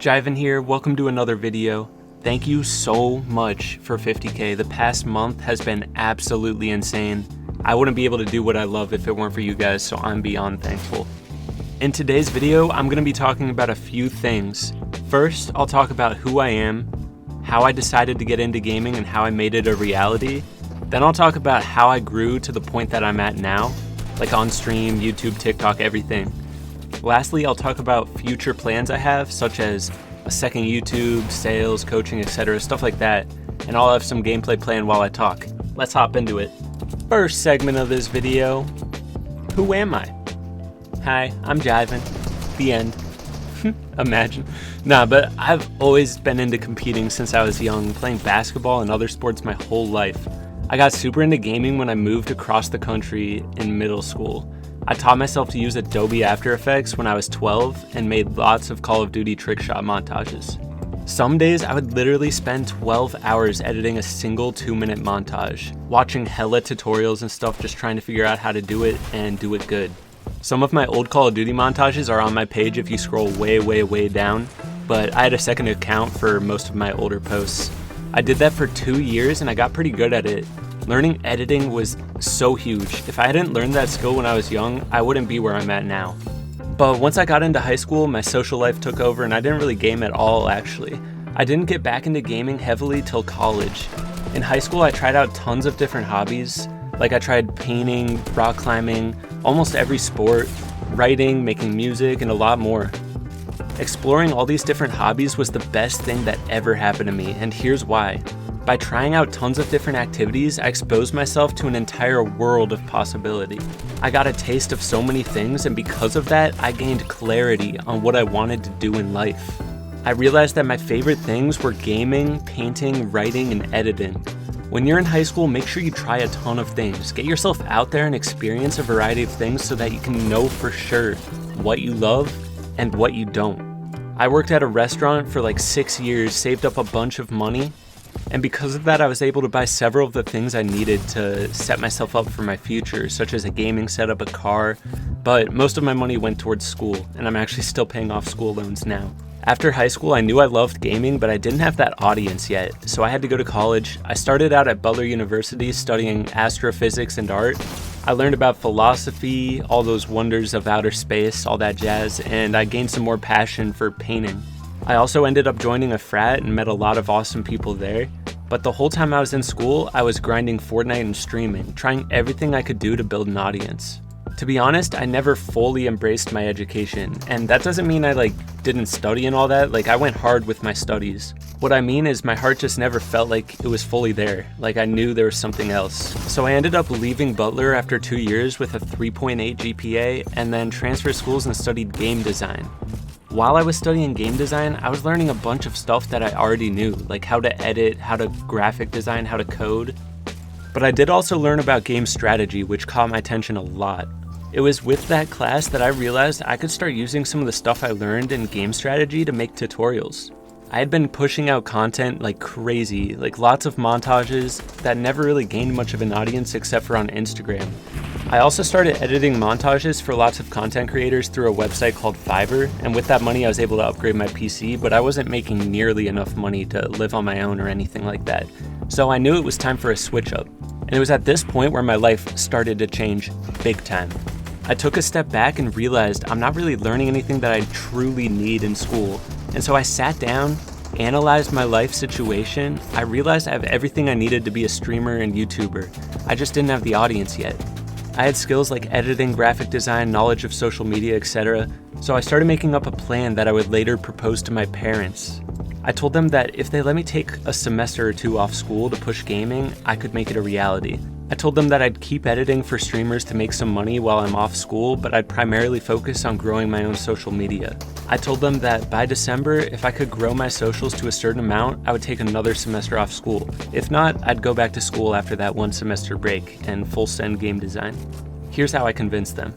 Jivan here, welcome to another video. Thank you so much for 50K. The past month has been absolutely insane. I wouldn't be able to do what I love if it weren't for you guys, so I'm beyond thankful. In today's video, I'm going to be talking about a few things. First, I'll talk about who I am, how I decided to get into gaming and how I made it a reality. Then I'll talk about how I grew to the point that I'm at now, like on stream, YouTube, TikTok, everything. Lastly, I'll talk about future plans I have, such as a second YouTube, sales, coaching, etc., stuff like that, and I'll have some gameplay planned while I talk. Let's hop into it. First segment of this video, who am I? Hi, I'm Jivan. The end. Imagine. But I've always been into competing since I was young, playing basketball and other sports my whole life. I got super into gaming when I moved across the country in middle school. I taught myself to use Adobe After Effects when I was 12 and made lots of Call of Duty trick shot montages. Some days I would literally spend 12 hours editing a single 2-minute montage, watching hella tutorials and stuff just trying to figure out how to do it and do it good. Some of my old Call of Duty montages are on my page if you scroll way down, but I had a second account for most of my older posts. I did that for 2 years and I got pretty good at it. Learning editing was so huge. If I hadn't learned that skill when I was young, I wouldn't be where I'm at now. But once I got into high school, my social life took over and I didn't really game at all, actually. I didn't get back into gaming heavily till college. In high school, I tried out tons of different hobbies. Like I tried painting, rock climbing, almost every sport, writing, making music, and a lot more. Exploring all these different hobbies was the best thing that ever happened to me, and here's why. By trying out tons of different activities, I exposed myself to an entire world of possibility. I got a taste of so many things, and because of that, I gained clarity on what I wanted to do in life. I realized that my favorite things were gaming, painting, writing, and editing. When you're in high school, make sure you try a ton of things. Get yourself out there and experience a variety of things so that you can know for sure what you love and what you don't. I worked at a restaurant for like 6 years, saved up a bunch of money, and because of that, I was able to buy several of the things I needed to set myself up for my future, such as a gaming setup, a car, but most of my money went towards school, and I'm actually still paying off school loans now. After high school, I knew I loved gaming, but I didn't have that audience yet, so I had to go to college. I started out at Butler University studying astrophysics and art. I learned about philosophy, all those wonders of outer space, all that jazz, and I gained some more passion for painting. I also ended up joining a frat and met a lot of awesome people there, but the whole time I was in school, I was grinding Fortnite and streaming, trying everything I could do to build an audience. To be honest, I never fully embraced my education, and that doesn't mean I didn't study and all that. I went hard with my studies. What I mean is my heart just never felt like it was fully there, like I knew there was something else. So I ended up leaving Butler after 2 years with a 3.8 GPA and then transferred schools and studied game design. While I was studying game design, I was learning a bunch of stuff that I already knew, like how to edit, how to graphic design, how to code. But I did also learn about game strategy, which caught my attention a lot. It was with that class that I realized I could start using some of the stuff I learned in game strategy to make tutorials. I had been pushing out content like crazy, lots of montages that never really gained much of an audience except for on Instagram. I also started editing montages for lots of content creators through a website called Fiverr, and with that money I was able to upgrade my PC, but I wasn't making nearly enough money to live on my own or anything like that. So I knew it was time for a switch up, and it was at this point where my life started to change big time. I took a step back and realized I'm not really learning anything that I truly need in school, and so I sat down, analyzed my life situation. I realized I have everything I needed to be a streamer and YouTuber. I just didn't have the audience yet. I had skills like editing, graphic design, knowledge of social media, etc. So I started making up a plan that I would later propose to my parents. I told them that if they let me take a semester or 2 off school to push gaming, I could make it a reality. I told them that I'd keep editing for streamers to make some money while I'm off school, but I'd primarily focus on growing my own social media. I told them that by December, if I could grow my socials to a certain amount, I would take another semester off school. If not, I'd go back to school after that 1 semester break and full send game design. Here's how I convinced them.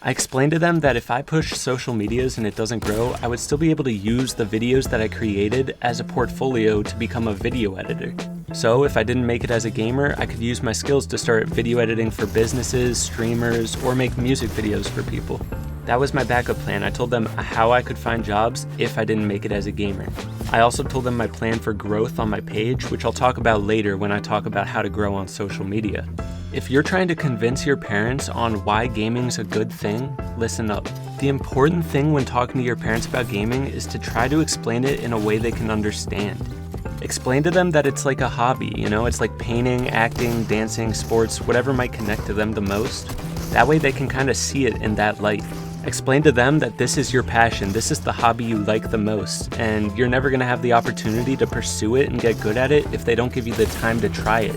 I explained to them that if I push social medias and it doesn't grow, I would still be able to use the videos that I created as a portfolio to become a video editor. So if I didn't make it as a gamer, I could use my skills to start video editing for businesses, streamers, or make music videos for people. That was my backup plan. I told them how I could find jobs if I didn't make it as a gamer. I also told them my plan for growth on my page, which I'll talk about later when I talk about how to grow on social media. If you're trying to convince your parents on why gaming's a good thing, listen up. The important thing when talking to your parents about gaming is to try to explain it in a way they can understand. Explain to them that it's like a hobby, it's like painting, acting, dancing, sports, whatever might connect to them the most. That way they can kind of see it in that light. Explain to them that this is your passion, this is the hobby you like the most, and you're never going to have the opportunity to pursue it and get good at it if they don't give you the time to try it.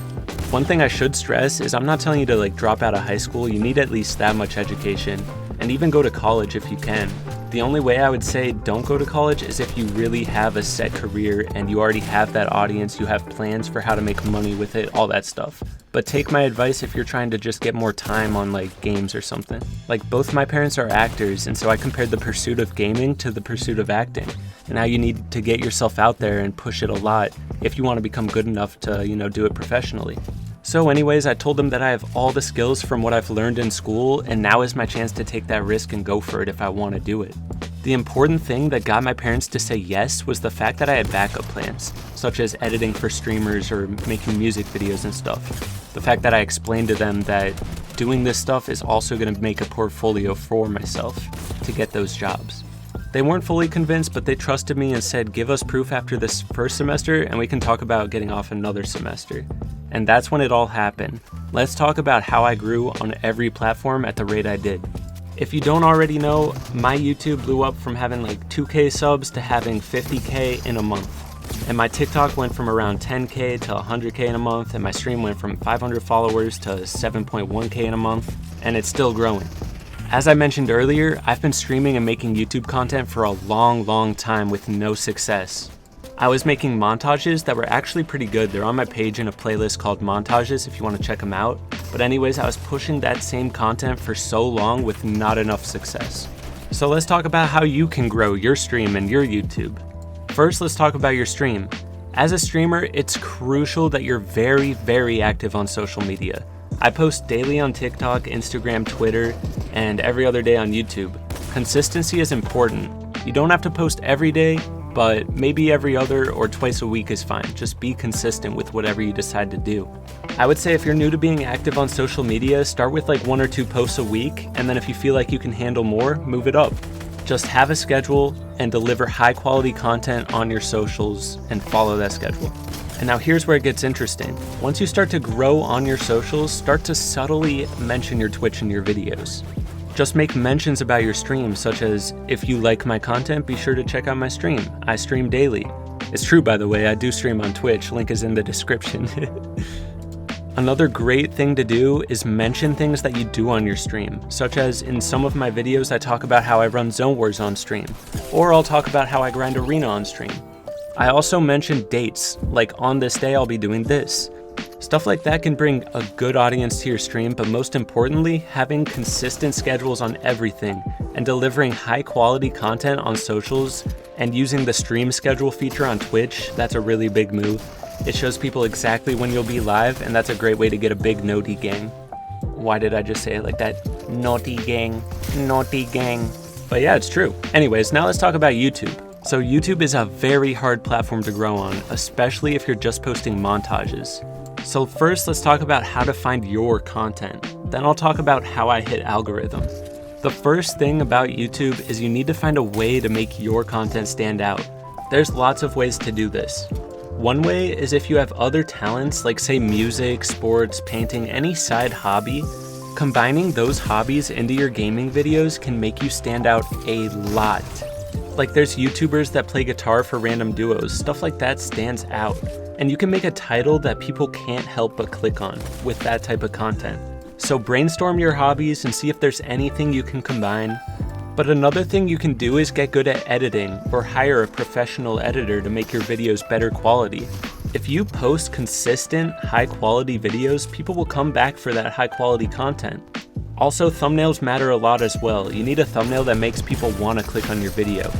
One thing I should stress is I'm not telling you to drop out of high school. You need at least that much education, and even go to college if you can. The only way I would say don't go to college is if you really have a set career and you already have that audience, you have plans for how to make money with it, all that stuff. But take my advice if you're trying to just get more time on games or something. Both my parents are actors, and so I compared the pursuit of gaming to the pursuit of acting, and how you need to get yourself out there and push it a lot if you want to become good enough to, do it professionally. So anyways, I told them that I have all the skills from what I've learned in school, and now is my chance to take that risk and go for it if I want to do it. The important thing that got my parents to say yes was the fact that I had backup plans, such as editing for streamers or making music videos and stuff. The fact that I explained to them that doing this stuff is also going to make a portfolio for myself to get those jobs. They weren't fully convinced, but they trusted me and said, give us proof after this first semester and we can talk about getting off another semester. And that's when it all happened. Let's talk about how I grew on every platform at the rate I did. If you don't already know, my YouTube blew up from having 2K subs to having 50K in a month. And my TikTok went from around 10K to 100K in a month, and my stream went from 500 followers to 7.1K in a month, and it's still growing. As I mentioned earlier, I've been streaming and making YouTube content for a long time with no success. I was making montages that were actually pretty good. They're on my page in a playlist called Montages if you want to check them out. But anyways, I was pushing that same content for so long with not enough success. So let's talk about how you can grow your stream and your YouTube. First, let's talk about your stream. As a streamer, it's crucial that you're very active on social media. I post daily on TikTok, Instagram, Twitter, and every other day on YouTube. Consistency is important. You don't have to post every day, but maybe every other or twice a week is fine. Just be consistent with whatever you decide to do. I would say if you're new to being active on social media, start with 1 or 2 posts a week, and then if you feel like you can handle more, move it up. Just have a schedule and deliver high quality content on your socials and follow that schedule. And now here's where it gets interesting. Once you start to grow on your socials, start to subtly mention your Twitch in your videos. Just make mentions about your stream, such as, if you like my content, be sure to check out my stream. I stream daily. It's true, by the way, I do stream on Twitch. Link is in the description. Another great thing to do is mention things that you do on your stream, such as in some of my videos I talk about how I run Zone Wars on stream, or I'll talk about how I grind Arena on stream. I also mention dates, like on this day I'll be doing this. Stuff like that can bring a good audience to your stream, but most importantly, having consistent schedules on everything and delivering high quality content on socials and using the stream schedule feature on Twitch, that's a really big move. It shows people exactly when you'll be live, and that's a great way to get a big naughty gang. Why did I just say it like that? Naughty gang, naughty gang. But yeah, it's true. Anyways, now let's talk about YouTube. So YouTube is a very hard platform to grow on, especially if you're just posting montages. So first, let's talk about how to find your content. Then I'll talk about how I hit algorithm. The first thing about YouTube is you need to find a way to make your content stand out. There's lots of ways to do this. One way is if you have other talents, like say music, sports, painting, any side hobby, combining those hobbies into your gaming videos can make you stand out a lot. Like there's YouTubers that play guitar for random duos, stuff like that stands out. And you can make a title that people can't help but click on with that type of content. So brainstorm your hobbies and see if there's anything you can combine. But another thing you can do is get good at editing or hire a professional editor to make your videos better quality. If you post consistent, high quality videos, people will come back for that high quality content. Also, thumbnails matter a lot as well. You need a thumbnail that makes people want to click on your video.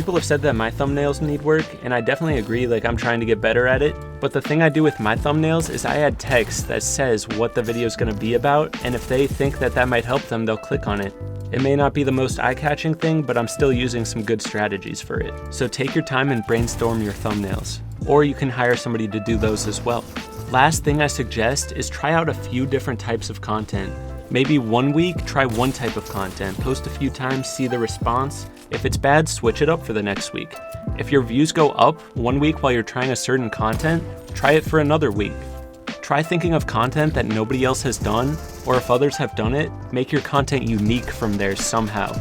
people have said that my thumbnails need work, and I definitely agree, like I'm trying to get better at it. But the thing I do with my thumbnails is I add text that says what the video is going to be about, and if they think that that might help them, they'll click on it. It may not be the most eye-catching thing, but I'm still using some good strategies for it. So take your time and brainstorm your thumbnails. Or you can hire somebody to do those as well. Last thing I suggest is try out a few different types of content. Maybe 1 week, try one type of content, post a few times, see the response. If it's bad, switch it up for the next week. If your views go up 1 week while you're trying a certain content, try it for another week. Try thinking of content that nobody else has done, or if others have done it, make your content unique from theirs somehow.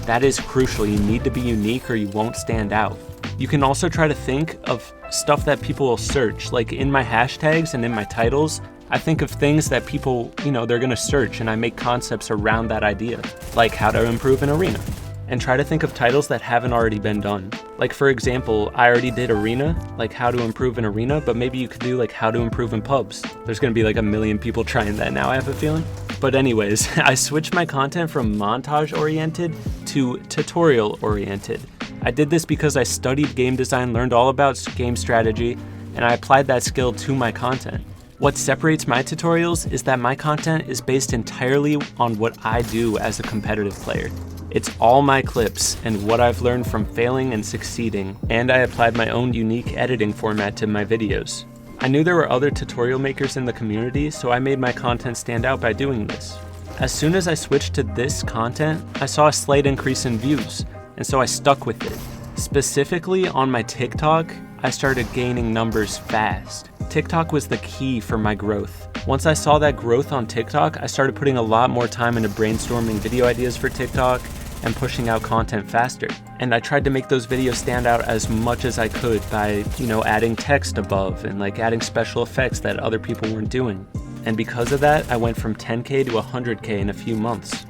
That is crucial. You need to be unique or you won't stand out. You can also try to think of stuff that people will search, like in my hashtags and in my titles, I think of things that people, they're gonna search, and I make concepts around that idea, like how to improve an arena. And try to think of titles that haven't already been done. Like for example, I already did arena, like how to improve an arena, but maybe you could do like how to improve in pubs. There's gonna be like 1 million people trying that now, I have a feeling. But anyways, I switched my content from montage oriented to tutorial oriented. I did this because I studied game design, learned all about game strategy, and I applied that skill to my content. What separates my tutorials is that my content is based entirely on what I do as a competitive player. It's all my clips and what I've learned from failing and succeeding, and I applied my own unique editing format to my videos. I knew there were other tutorial makers in the community, so I made my content stand out by doing this. As soon as I switched to this content, I saw a slight increase in views, and so I stuck with it. Specifically on my TikTok, I started gaining numbers fast. TikTok was the key for my growth. Once I saw that growth on TikTok, I started putting a lot more time into brainstorming video ideas for TikTok and pushing out content faster. And I tried to make those videos stand out as much as I could by, adding text above and like adding special effects that other people weren't doing. And because of that, I went from 10K to 100K in a few months.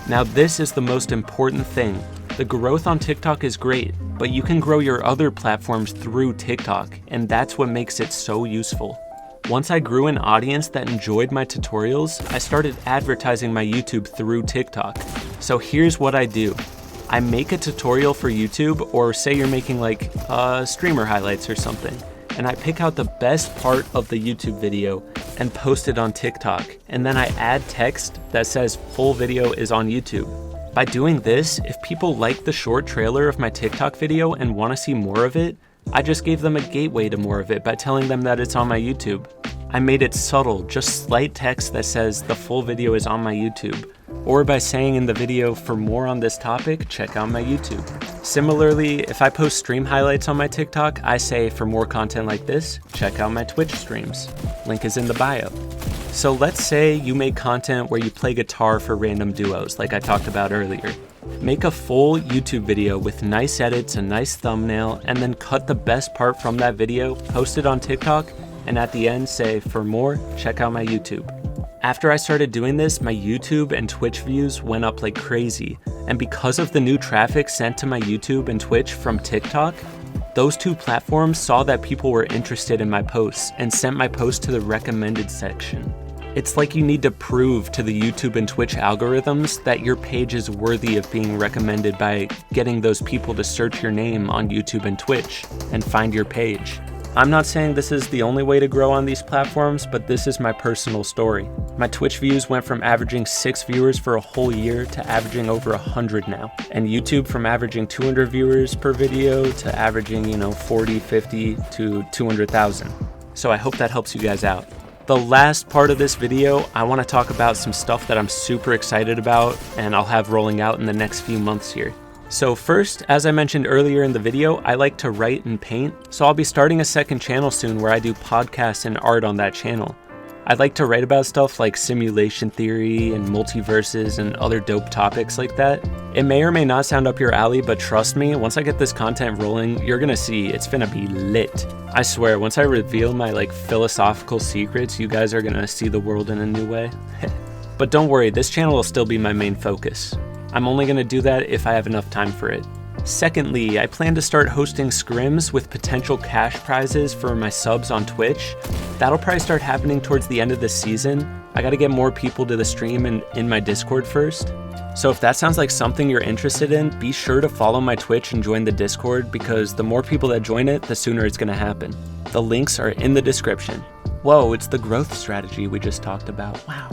Now this is the most important thing. The growth on TikTok is great, but you can grow your other platforms through TikTok, and that's what makes it so useful. Once I grew an audience that enjoyed my tutorials, I started advertising my YouTube through TikTok. So here's what I do. I make a tutorial for YouTube, or say you're making like streamer highlights or something, and I pick out the best part of the YouTube video and post it on TikTok, and then I add text that says full video is on YouTube. By doing this, if people like the short trailer of my TikTok video and want to see more of it, I just gave them a gateway to more of it by telling them that it's on my YouTube. I made it subtle, just slight text that says the full video is on my YouTube, or by saying in the video, for more on this topic, check out my YouTube. Similarly, if I post stream highlights on my TikTok, I say for more content like this, check out my Twitch streams. Link is in the bio. So let's say you make content where you play guitar for random duos, like I talked about earlier. Make a full YouTube video with nice edits, a nice thumbnail, and then cut the best part from that video, post it on TikTok, and at the end say, for more, check out my YouTube. After I started doing this, my YouTube and Twitch views went up like crazy. And because of the new traffic sent to my YouTube and Twitch from TikTok, those two platforms saw that people were interested in my posts and sent my post to the recommended section. It's like you need to prove to the YouTube and Twitch algorithms that your page is worthy of being recommended by getting those people to search your name on YouTube and Twitch and find your page. I'm not saying this is the only way to grow on these platforms, but this is my personal story. My Twitch views went from averaging 6 viewers for a whole year to averaging over 100 now. And YouTube from averaging 200 viewers per video to averaging, 40, 50 to 200,000. So I hope that helps you guys out. The last part of this video, I want to talk about some stuff that I'm super excited about and I'll have rolling out in the next few months here. So first, as I mentioned earlier in the video, I like to write and paint, so I'll be starting a second channel soon where I do podcasts and art on that channel. I'd like to write about stuff like simulation theory and multiverses and other dope topics like that. It may or may not sound up your alley, but trust me, once I get this content rolling, you're gonna see it's gonna be lit. I swear, once I reveal my philosophical secrets, you guys are gonna see the world in a new way. But don't worry, this channel will still be my main focus. I'm only going to do that if I have enough time for it. Secondly, I plan to start hosting scrims with potential cash prizes for my subs on Twitch. That'll probably start happening towards the end of this season. I got to get more people to the stream and in my Discord first. So if that sounds like something you're interested in, be sure to follow my Twitch and join the Discord, because the more people that join it, the sooner it's gonna happen. The links are in the description. Whoa, it's the growth strategy we just talked about. Wow.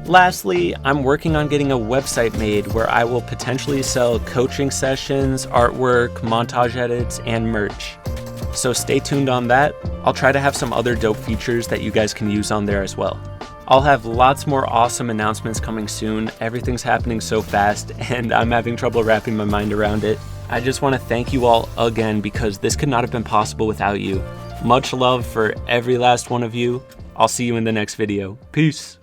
Lastly, I'm working on getting a website made where I will potentially sell coaching sessions, artwork, montage edits, and merch. So stay tuned on that. I'll try to have some other dope features that you guys can use on there as well. I'll have lots more awesome announcements coming soon. Everything's happening so fast, and I'm having trouble wrapping my mind around it. I just want to thank you all again, because this could not have been possible without you. Much love for every last one of you. I'll see you in the next video. Peace.